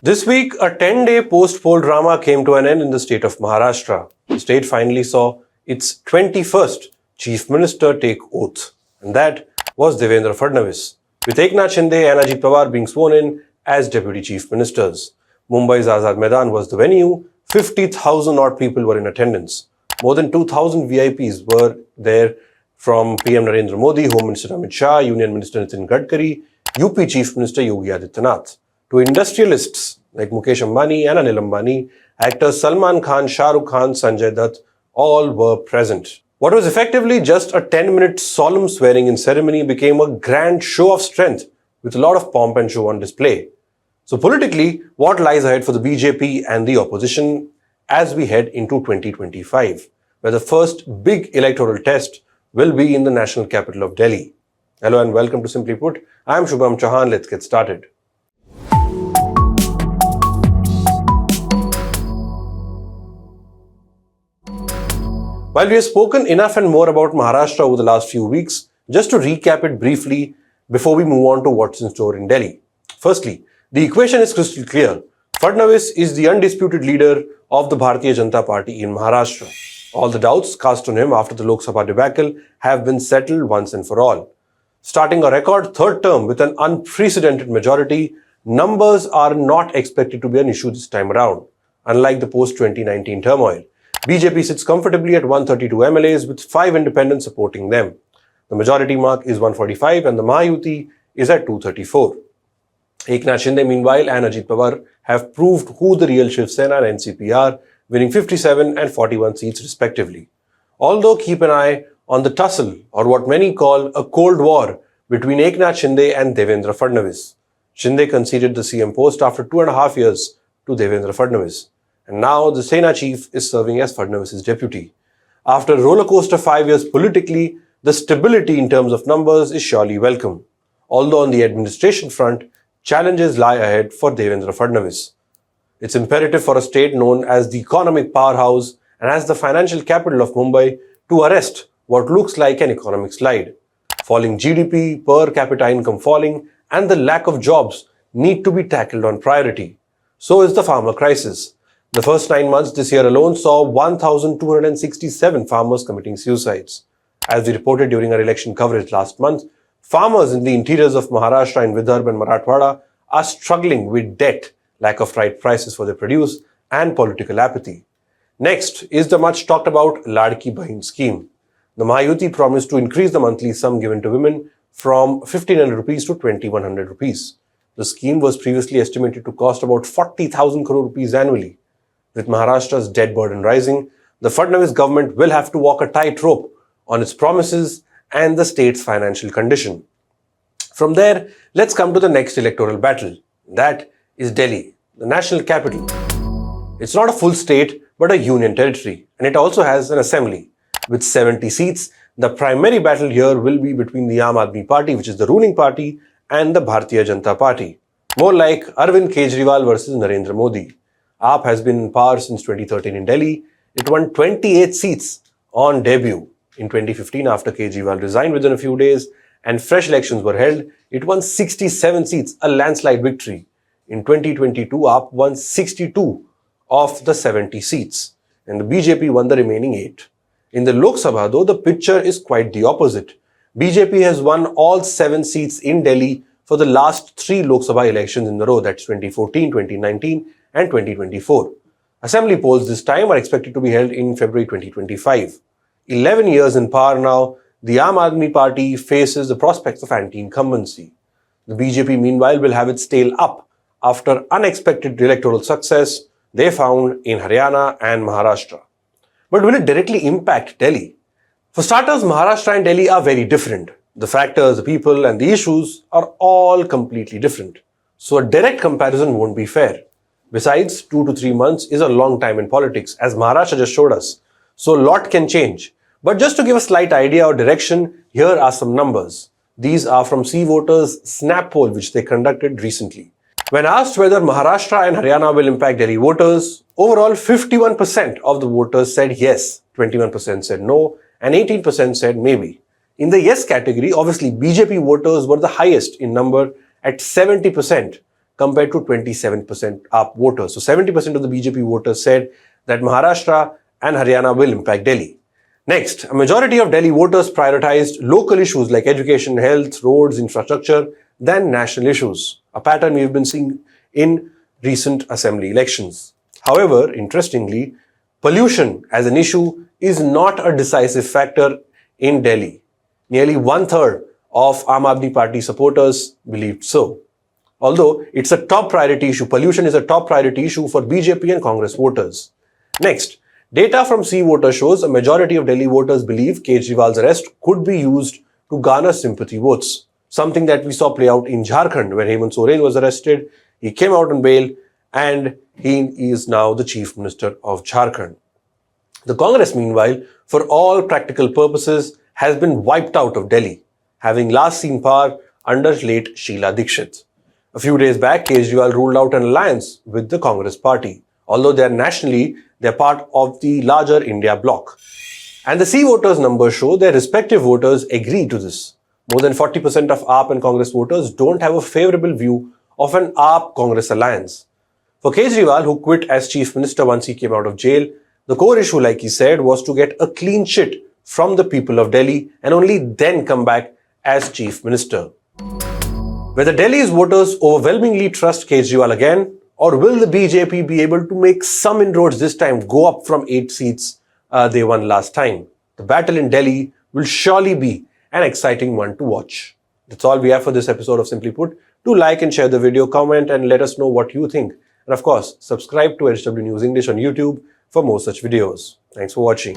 This week, a 10-day post-poll drama came to an end in the state of Maharashtra. The state finally saw its 21st Chief Minister take oath, and that was Devendra Fadnavis, with Eknath, Shinde and Ajit Pawar being sworn in as Deputy Chief Ministers. Mumbai's Azad Maidan was the venue. 50,000 odd people were in attendance. More than 2,000 VIPs were there from PM Narendra Modi, Home Minister Amit Shah, Union Minister Nitin Gadkari, UP Chief Minister Yogi Adityanath, to industrialists like Mukesh Ambani and Anil Ambani, actors Salman Khan, Shah Rukh Khan, Sanjay Dutt, all were present. What was effectively just a 10-minute solemn swearing-in ceremony became a grand show of strength with a lot of pomp and show on display. So politically, what lies ahead for the BJP and the opposition as we head into 2025, where the first big electoral test will be in the national capital of Delhi? Hello and welcome to Simply Put. I am Shubham Chohan. Let's get started. While we have spoken enough and more about Maharashtra over the last few weeks, just to recap it briefly before we move on to what's in store in Delhi. Firstly, the equation is crystal clear. Fadnavis is the undisputed leader of the Bharatiya Janata Party in Maharashtra. All the doubts cast on him after the Lok Sabha debacle have been settled once and for all. Starting a record third term with an unprecedented majority, numbers are not expected to be an issue this time around, unlike the post-2019 turmoil. BJP sits comfortably at 132 MLAs with 5 independents supporting them. The majority mark is 145 and the Mahayuti is at 234. Eknath, Shinde, meanwhile, and Ajit Pawar have proved who the real Shiv Sena and NCP are, winning 57 and 41 seats respectively. Although keep an eye on the tussle, or what many call a cold war, between Eknath Shinde and Devendra Fadnavis. Shinde conceded the CM post after 2.5 years to Devendra Fadnavis. And now the Sena chief is serving as Fadnavis' deputy. After a rollercoaster 5 years politically, the stability in terms of numbers is surely welcome. Although on the administration front, challenges lie ahead for Devendra Fadnavis. It's imperative for a state known as the economic powerhouse and as the financial capital of Mumbai to arrest what looks like an economic slide. Falling GDP, per capita income falling, and the lack of jobs need to be tackled on priority. So is the farmer crisis. The first 9 months this year alone saw 1,267 farmers committing suicides. As we reported during our election coverage last month, farmers in the interiors of Maharashtra and Vidarbha and Marathwada are struggling with debt, lack of right prices for their produce, and political apathy. Next is the much talked about Ladki Bahin scheme. The Mahayuti promised to increase the monthly sum given to women from 1,500 rupees to 2,100 rupees. The scheme was previously estimated to cost about 40,000 crore rupees annually. With Maharashtra's debt burden rising, the Fadnavis government will have to walk a tightrope on its promises and the state's financial condition. From there, let's come to the next electoral battle. That is Delhi, the national capital. It's not a full state, but a union territory, and it also has an assembly. With 70 seats, the primary battle here will be between the Aam Aadmi Party, which is the ruling party, and the Bharatiya Janata Party. More like Arvind Kejriwal versus Narendra Modi. AAP has been in power since 2013 in Delhi. It won 28 seats on debut. In 2015, after Kejriwal resigned within a few days and fresh elections were held, it won 67 seats, a landslide victory. In 2022, AAP won 62 of the 70 seats, and the BJP won the remaining 8. In the Lok Sabha, though, the picture is quite the opposite. BJP has won all 7 seats in Delhi for the last 3 Lok Sabha elections in a row, that's 2014, 2019 and 2024. Assembly polls this time are expected to be held in February 2025. 11 years in power now, the Aam Aadmi Party faces the prospects of anti-incumbency. The BJP, meanwhile, will have its tail up after unexpected electoral success they found in Haryana and Maharashtra. But will it directly impact Delhi? For starters, Maharashtra and Delhi are very different. The factors, the people and the issues are all completely different. So a direct comparison won't be fair. Besides, 2 to 3 months is a long time in politics, as Maharashtra just showed us. So a lot can change. But just to give a slight idea or direction, here are some numbers. These are from C Voters' Snap poll, which they conducted recently. When asked whether Maharashtra and Haryana will impact Delhi voters, overall 51% of the voters said yes, 21% said no, and 18% said maybe. In the yes category, obviously BJP voters were the highest in number at 70%, compared to 27% AAP voters. So 70% of the BJP voters said that Maharashtra and Haryana will impact Delhi. Next, a majority of Delhi voters prioritized local issues like education, health, roads, infrastructure than national issues, a pattern we've been seeing in recent assembly elections. However, interestingly, pollution as an issue is not a decisive factor in Delhi. Nearly one-third of Aam Aadmi Party supporters believed so. Although it's a top priority issue, pollution is a top priority issue for BJP and Congress voters. Next, data from C-Voter shows a majority of Delhi voters believe Kejriwal's arrest could be used to garner sympathy votes. Something that we saw play out in Jharkhand when Hemant Soren was arrested. He came out on bail and he is now the Chief Minister of Jharkhand. The Congress, meanwhile, for all practical purposes, has been wiped out of Delhi, having last seen power under late Sheila Dikshit. A few days back, Kejriwal ruled out an alliance with the Congress party. Although they are nationally, they are part of the larger India bloc. And the C-voters numbers show their respective voters agree to this. More than 40% of AAP and Congress voters don't have a favourable view of an AAP-Congress alliance. For Kejriwal, who quit as Chief Minister once he came out of jail, the core issue, like he said, was to get a clean sheet from the people of Delhi and only then come back as Chief Minister. Whether Delhi's voters overwhelmingly trust Kejriwal again, or will the BJP be able to make some inroads this time, go up from 8 seats they won last time? The battle in Delhi will surely be an exciting one to watch. That's all we have for this episode of Simply Put. Do like and share the video, comment and let us know what you think. And of course, subscribe to HW News English on YouTube for more such videos. Thanks for watching.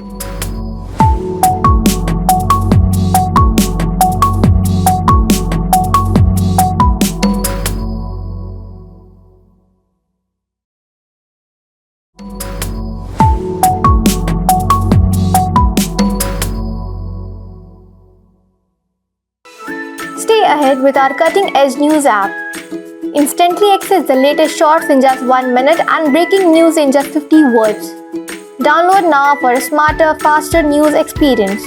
Stay ahead with our cutting-edge news app. Instantly access the latest shorts in just 1 minute and breaking news in just 50 words. Download now for a smarter, faster news experience.